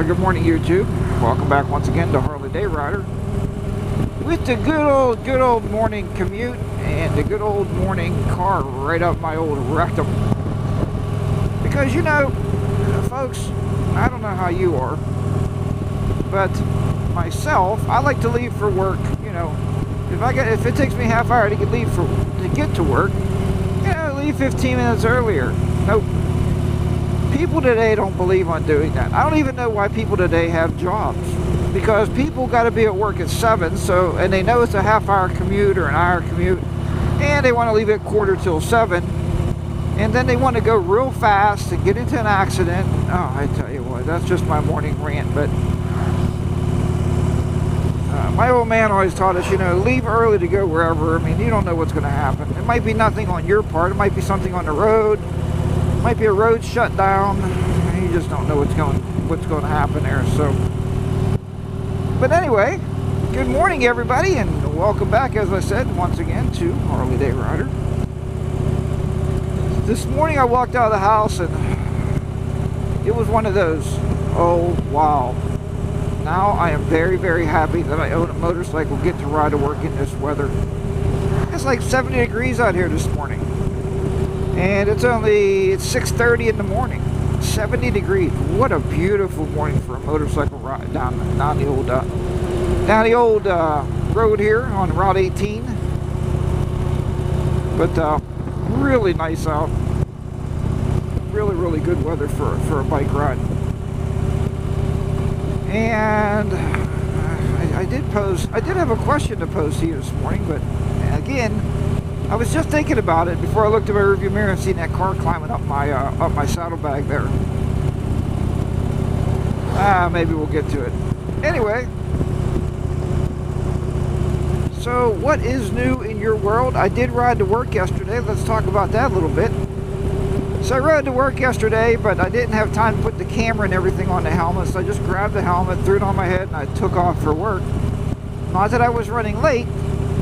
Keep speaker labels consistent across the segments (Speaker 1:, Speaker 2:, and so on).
Speaker 1: Good morning, YouTube. Welcome back once again to Harley Day Rider with the good old morning commute and the good old morning car right up my old rectum. Because, you know, folks, I don't know how you are, but myself, I like to leave for work. You know, if it takes me half hour to get to work, you know, leave 15 minutes earlier. Nope. People today don't believe on doing that. I don't even know why people today have jobs, because people got to be at work at 7, and they know it's a half-hour commute or an hour commute, and they want to leave at 6:45, and then they want to go real fast and get into an accident. Oh, I tell you what, that's just my morning rant. But my old man always taught us, you know, leave early to go wherever. I mean, you don't know what's going to happen. It might be nothing on your part. It might be something on the road. Might be a road shut down. You just don't know what's going to happen there. So, but anyway, good morning, everybody, and welcome back, as I said, once again to Harley Day Rider. This morning I walked out of the house and it was one of those, oh wow, now I am very, very happy that I own a motorcycle, get to ride to work in this weather. It's like 70 degrees out here this morning. And it's 6:30 in the morning. 70 degrees. What a beautiful morning for a motorcycle ride down the old road here on Route 18. But really nice out. Really, really good weather for a bike ride. And I did have a question to pose to you this morning, but again, I was just thinking about it before I looked at my rearview mirror and seen that car climbing up my saddlebag there. Maybe we'll get to it. Anyway, so what is new in your world? I did ride to work yesterday. Let's talk about that a little bit. So I rode to work yesterday, but I didn't have time to put the camera and everything on the helmet, so I just grabbed the helmet, threw it on my head, and I took off for work. Not that I was running late,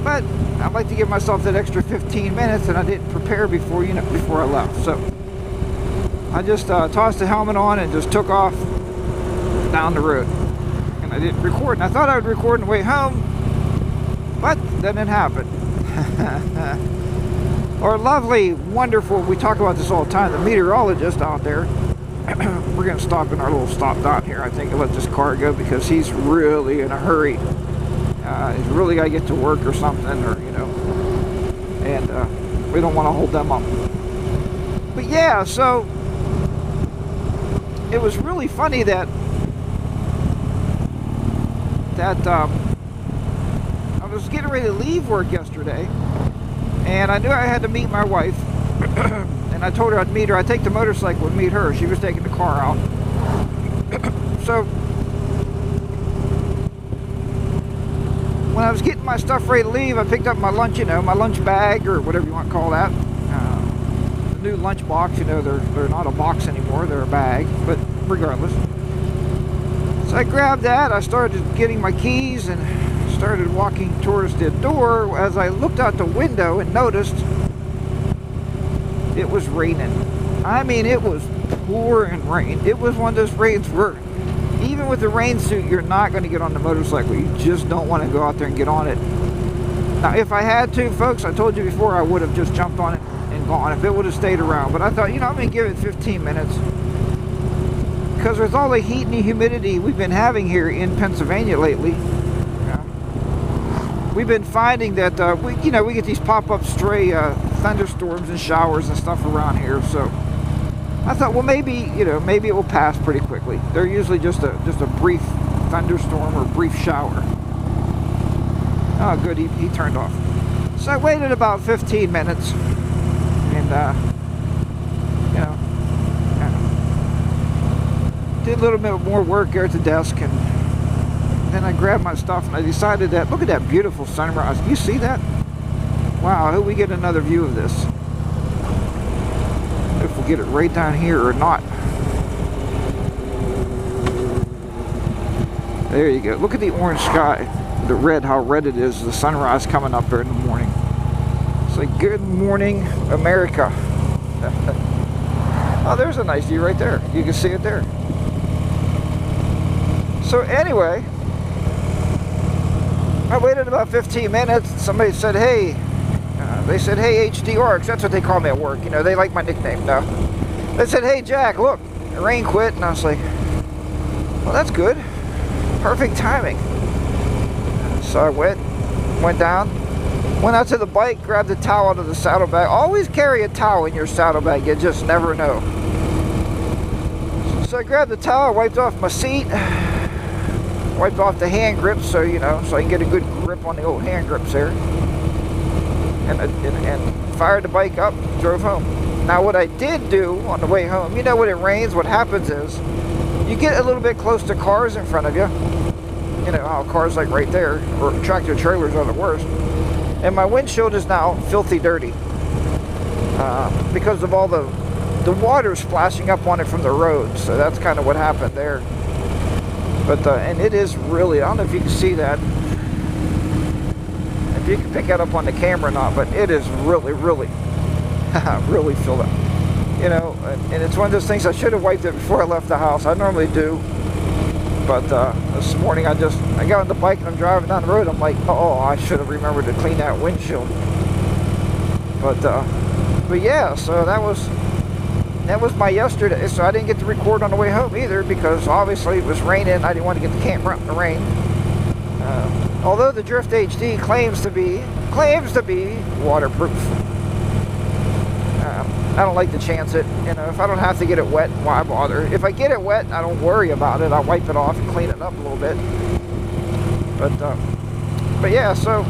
Speaker 1: but I'd like to give myself that extra 15 minutes, and I didn't prepare before I left. So I just tossed the helmet on and just took off down the road. And I didn't record. And I thought I would record on the way home, but then it happened. Our lovely, wonderful, we talk about this all the time, the meteorologist out there. We're going to stop in our little stop down here, I think, and let this car go because he's really in a hurry. He's really got to get to work or something, or, you know, and we don't want to hold them up. But yeah, so it was really funny that I was getting ready to leave work yesterday, and I knew I had to meet my wife, and I told her I'd meet her. I'd take the motorcycle and meet her. She was taking the car out. So when I was getting my stuff ready to leave, I picked up my lunch, you know, my lunch bag, or whatever you want to call that. The new lunch box, you know, they're not a box anymore, they're a bag, but regardless. So I grabbed that, I started getting my keys and started walking towards the door as I looked out the window and noticed it was raining. I mean, it was pouring rain. It was one of those rains where even with the rain suit, you're not going to get on the motorcycle. You just don't want to go out there and get on it. Now, if I had to, folks, I told you before, I would have just jumped on it and gone if it would have stayed around. But I thought, you know, I'm going to give it 15 minutes. Because with all the heat and the humidity we've been having here in Pennsylvania lately, we've been finding that, we get these pop-up stray thunderstorms and showers and stuff around here. So I thought, well, maybe it will pass pretty quickly. They're usually just a brief thunderstorm or brief shower. Oh, good, he turned off. So I waited about 15 minutes, and did a little bit more work here at the desk, and then I grabbed my stuff, and I decided that, look at that beautiful sunrise. You see that? Wow, I hope we get another view of this. If we'll get it right down here or not. There you go. Look at the orange sky. The red, how red it is. The sunrise coming up there in the morning. It's like, good morning, America. Oh, there's a nice view right there. You can see it there. So anyway, I waited about 15 minutes. Somebody said, hey, they said, hey, HDR, because that's what they call me at work. You know, they like my nickname now. They said, hey, Jack, look, the rain quit. And I was like, well, that's good. Perfect timing. So I went down, went out to the bike, grabbed the towel out of the saddlebag. Always carry a towel in your saddlebag. You just never know. So I grabbed the towel, wiped off my seat, wiped off the hand grips, so you know, so I can get a good grip on the old hand grips there, and fired the bike up, drove home. Now what I did do on the way home, you know, when it rains, what happens is you get a little bit close to cars in front of you. You know how cars like right there, or tractor trailers are the worst. And my windshield is now filthy dirty because of all the water splashing up on it from the road. So that's kind of what happened there. But and it is really, I don't know if you can see that, if you can pick that up on the camera or not, but it is really really filled up. You know, and it's one of those things, I should have wiped it before I left the house. I normally do, but this morning I got on the bike and I'm driving down the road. I'm like, oh, I should have remembered to clean that windshield. But yeah, so that was my yesterday. So I didn't get to record on the way home either, because obviously it was raining. I didn't want to get the camera out in the rain. Although the Drift HD claims to be waterproof. I don't like to chance it. You know, if I don't have to get it wet, why bother? If I get it wet, I don't worry about it. I wipe it off and clean it up a little bit. But yeah, so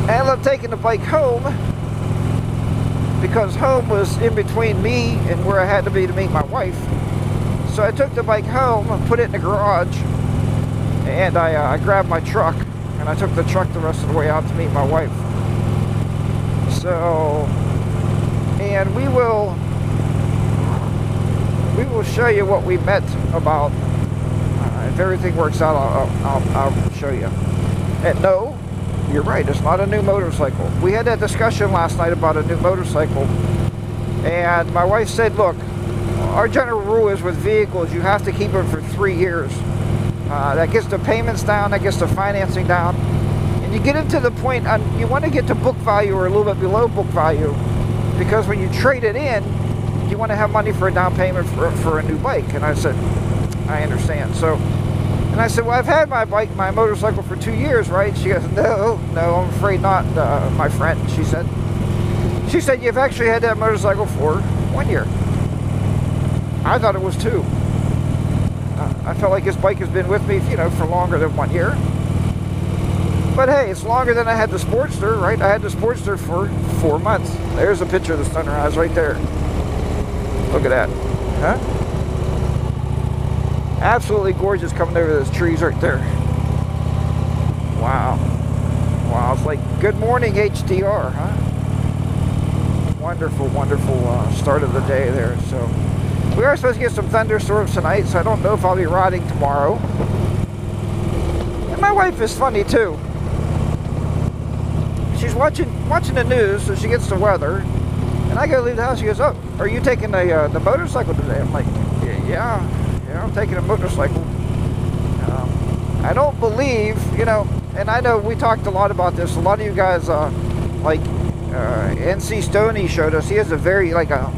Speaker 1: I ended up taking the bike home because home was in between me and where I had to be to meet my wife. So I took the bike home and put it in the garage, and I grabbed my truck and I took the truck the rest of the way out to meet my wife. So, and we will show you what we met about. If everything works out, I'll show you. And no, you're right, it's not a new motorcycle. We had that discussion last night about a new motorcycle, and my wife said, look, our general rule is with vehicles, you have to keep them for 3 years. That gets the payments down, that gets the financing down. And you get into the point, you want to get to book value or a little bit below book value, because when you trade it in, you want to have money for a down payment for a new bike. And I said, I understand. So, and I said, well, I've had my motorcycle for 2 years, right? She goes, no, I'm afraid not, my friend. She said, you've actually had that motorcycle for 1 year. I thought it was 2. I felt like this bike has been with me, you know, for longer than 1 year. But hey, it's longer than I had the Sportster, right? I had the Sportster for 4 months. There's a picture of the sunrise right there. Look at that. Huh? Absolutely gorgeous coming over those trees right there. Wow. Wow, it's like good morning HDR, huh? Wonderful, wonderful start of the day there. So we are supposed to get some thunderstorms tonight, so I don't know if I'll be riding tomorrow. And my wife is funny too. She's watching the news, so she gets the weather, and I go to leave the house. She goes, oh, are you taking the motorcycle today? I'm like, yeah, I'm taking a motorcycle. I don't believe, you know, and I know we talked a lot about this. A lot of you guys, like NC Stoney showed us, he has a very, like a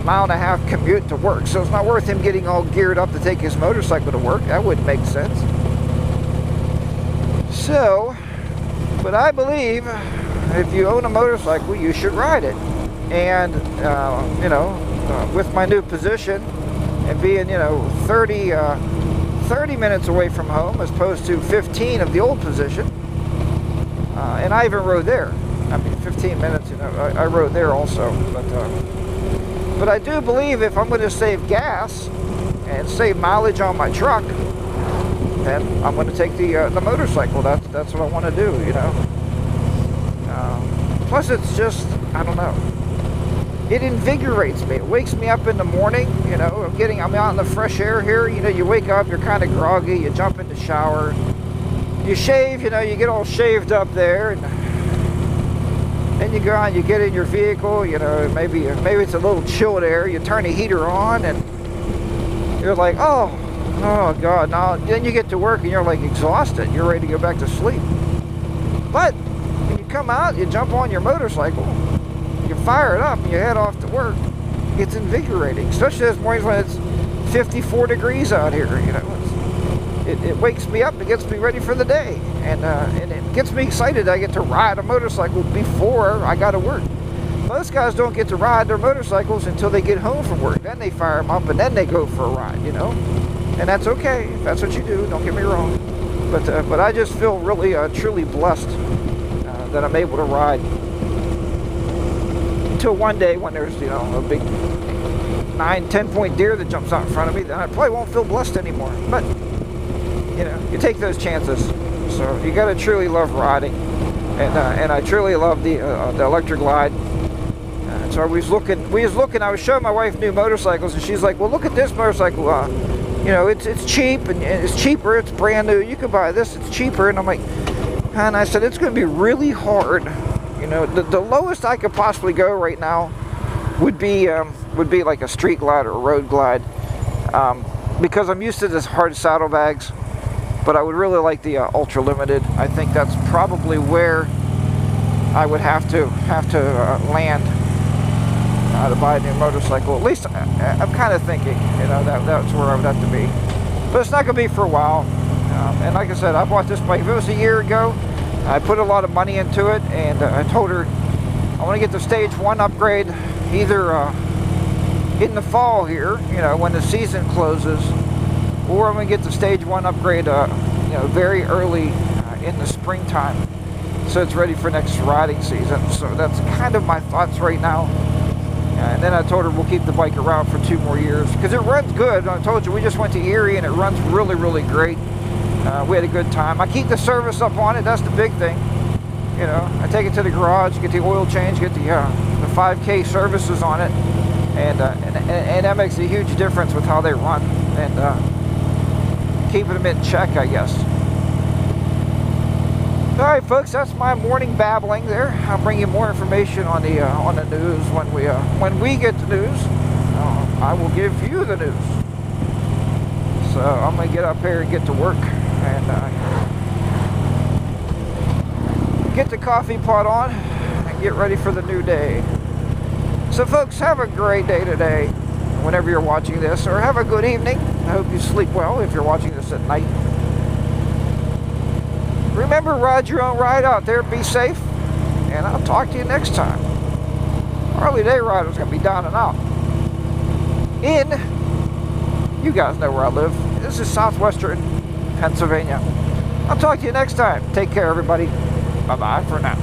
Speaker 1: mile and a half commute to work, so it's not worth him getting all geared up to take his motorcycle to work. That wouldn't make sense. So, but I believe if you own a motorcycle, you should ride it. And, you know, with my new position and being, you know, 30 minutes away from home as opposed to 15 of the old position, and I even rode there. I mean, 15 minutes, you know, I rode there also. But I do believe if I'm going to save gas and save mileage on my truck, then I'm going to take the motorcycle. That's what I want to do, you know. Plus, it's just, I don't know. It invigorates me. It wakes me up in the morning, you know. I'm out in the fresh air here. You know, you wake up, you're kind of groggy. You jump in the shower. You shave, you know, you get all shaved up there. And then you go on, you get in your vehicle, you know, maybe it's a little chilled air. You turn the heater on, and you're like, oh God. Now then you get to work and you're like exhausted. You're ready to go back to sleep. But when you come out, you jump on your motorcycle, you fire it up, and you head off to work. It's invigorating, especially those mornings when it's 54 degrees out here. You know, it wakes me up. It gets me ready for the day, and it gets me excited. I get to ride a motorcycle before I got to work. Most guys don't get to ride their motorcycles until they get home from work. Then they fire them up, and then they go for a ride. You know, and that's okay. If that's what you do. Don't get me wrong. But I just feel really truly blessed that I'm able to ride. Until one day when there's, you know, a big 9-10 point deer that jumps out in front of me, then I probably won't feel blessed anymore. But you know, you take those chances. So you got to truly love riding, and I truly love the electric glide. So I was looking. I was showing my wife new motorcycles, and she's like, "Well, look at this motorcycle. You know, it's cheap, and it's cheaper. It's brand new. You can buy this. It's cheaper." And I'm like, and I said, it's going to be really hard. You know, the lowest I could possibly go right now would be like a street glide or a road glide, because I'm used to this hard saddlebags. But I would really like the ultra limited. I think that's probably where I would have to land to buy a new motorcycle. At least I'm kind of thinking, you know, that's where I would have to be. But it's not going to be for a while. And like I said, I bought this bike. If it was a year ago, I put a lot of money into it, and I told her I want to get the stage 1 upgrade either in the fall here, you know, when the season closes, or I'm going to get the stage 1 upgrade, you know, very early in the springtime, so it's ready for next riding season. So that's kind of my thoughts right now. And then I told her we'll keep the bike around for 2 more years because it runs good. I told you we just went to Erie and it runs really, really great. We had a good time. I keep the service up on it. That's the big thing. You know, I take it to the garage, get the oil change, get the 5K services on it, and that makes a huge difference with how they run and keeping them in check, I guess. All right, folks, that's my morning babbling there. I'll bring you more information on the news when we get the news. I will give you the news. So I'm gonna get up here and get to work and get the coffee pot on and get ready for the new day. So, folks, have a great day today, whenever you're watching this, or have a good evening. I hope you sleep well if you're watching this at night. Remember, ride your own ride out there. Be safe. And I'll talk to you next time. Harley Day Rider's going to be down and out. You guys know where I live. This is southwestern Pennsylvania. I'll talk to you next time. Take care, everybody. Bye-bye for now.